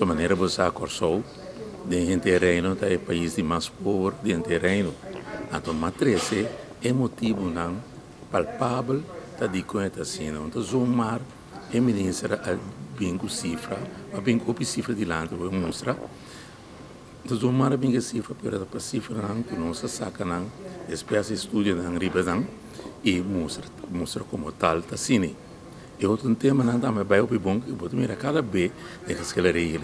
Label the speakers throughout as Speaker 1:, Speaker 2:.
Speaker 1: sua maneira de usar Corsol, de terreno, é o país de mais pobre de terreno. Então, matrese é motivo não palpável da de conta assim, então zoomar evidência a bem com cifra, a bem com cifra de lá, vou mostrar. Então zoomar bem com cifra, para cifra não, que não se saca não, espécie estudia não riba não e mostra como tal tá assim. E outro tema não também vai o bom que vou mirar cada vez de que se lhe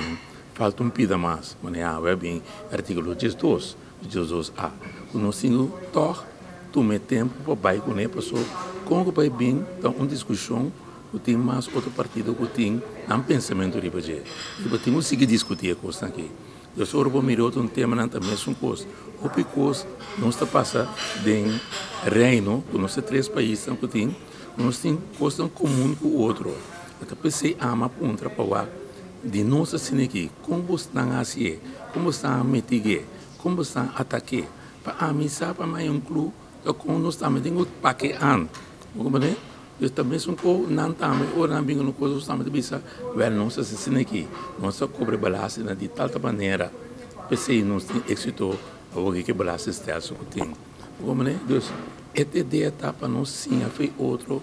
Speaker 1: falta pida mais, mas é bem artigo 2, 2A. O nosso tor tome tempo para vai com ele passou como vai bem então uma discussão que tem mais outro partido que tem um pensamento de fazer e vai ter que seguir discutir a coisa aqui. Eu só vou mirar outro tema não também é coisa o picos não está passa de reino com os 3 países que tem nós tem coisa comum com o outro até pensei ama ponta para lá de nossa cena aqui como estão assim como estão mitigar como estão atacar para a missa para mais clube com nós também temos paque an como né eu também sou com não também ou não bingo no coisa também de bisa well não se cena aqui não se cobre balança de tal maneira pensei nós tem êxito ou que balança está só que tem como né Deus esta ideia tá para nós sim a fez outro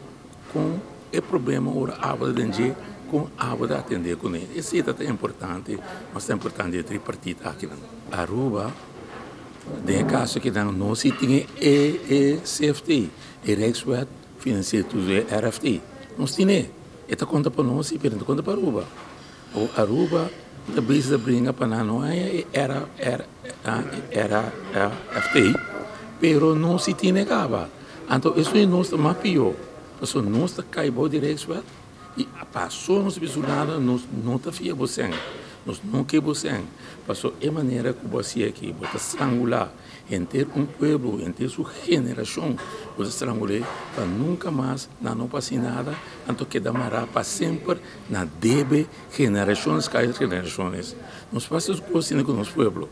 Speaker 1: com o problema ora água de dentro com água de atender com ele esse é importante mas é importante de tripartite aqui na Aruba de caso que não se tinha CFT e Rijkswet financia tudo RFT nós tinha esta conta para nós e perante conta para Aruba o Aruba também se brinca para nós era FT pero não se tinha cava então isso é nosso mapio passou nós caibo de Rijkswet e passou nos visualizar nós não tá fia você nós não que você passou é maneira que você aqui bota estrangular entre povo entre sua geração você estrangular para nunca mais não passe nada então que damará para sempre na debe gerações nós passamos coisas com nosso povo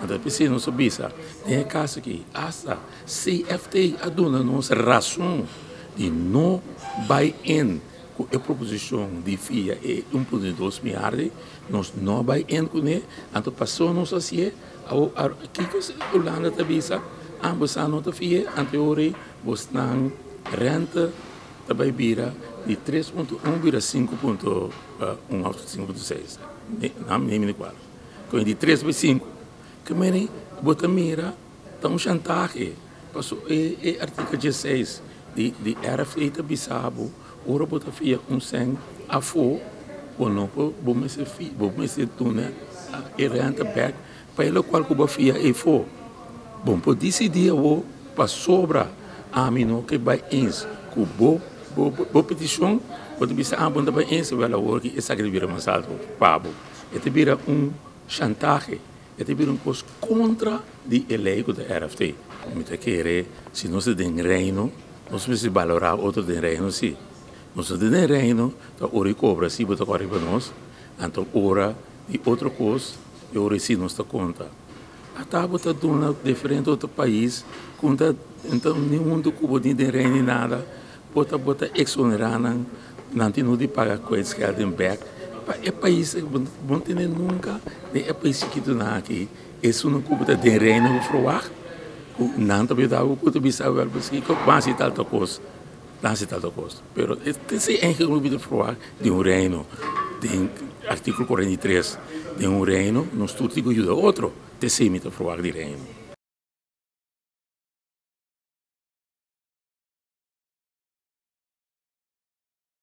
Speaker 1: então pensei não sabia tem caso aqui hasta CFT aduna nossa razão de não vai em com a proposição de FIA é 1,2 milhões, nós não vai em com ele, então passou nos assim, aqui que a Holanda também sabe, ambos a nota FIA, anterior, você não renta, também vira de 3,1 vira 5,1 5,6, não me qual, com de 3 para 5, que me bota mira, então chantagem, passou é artigo 16 de RFA também sabe ora bota fia sem a fo ou não vou me ser tuna e renta back para o qual que fia e fo bom por decidir o para sobra a mim não que vai ins que bo petição pode bisa a bunda vai ins ela work essa que vira mais alto pabo e te vira chantagem e te vira coisa contra de eleito da RFT me te querer se não se tem reino não se valorar outro de reino sim nós temos reino, então ora cobra se botar corre para nós, então ora e outra coisa, e ora sim nos dá conta. Até botar duna diferente outro país, conta então nenhum do cubo de reino nada, bota exonerando, não tem de pagar coisas que tem back. É país não tem nunca, é país que tu não aqui, isso não cubo de reino froar, não também dá o cubo de saber porque quase tal coisa. Não se trata de coisa. Pero esse é um grupo de falar de reino, tem artigo 43, de reino, não estou te ajuda outro, te se imita falar de reino.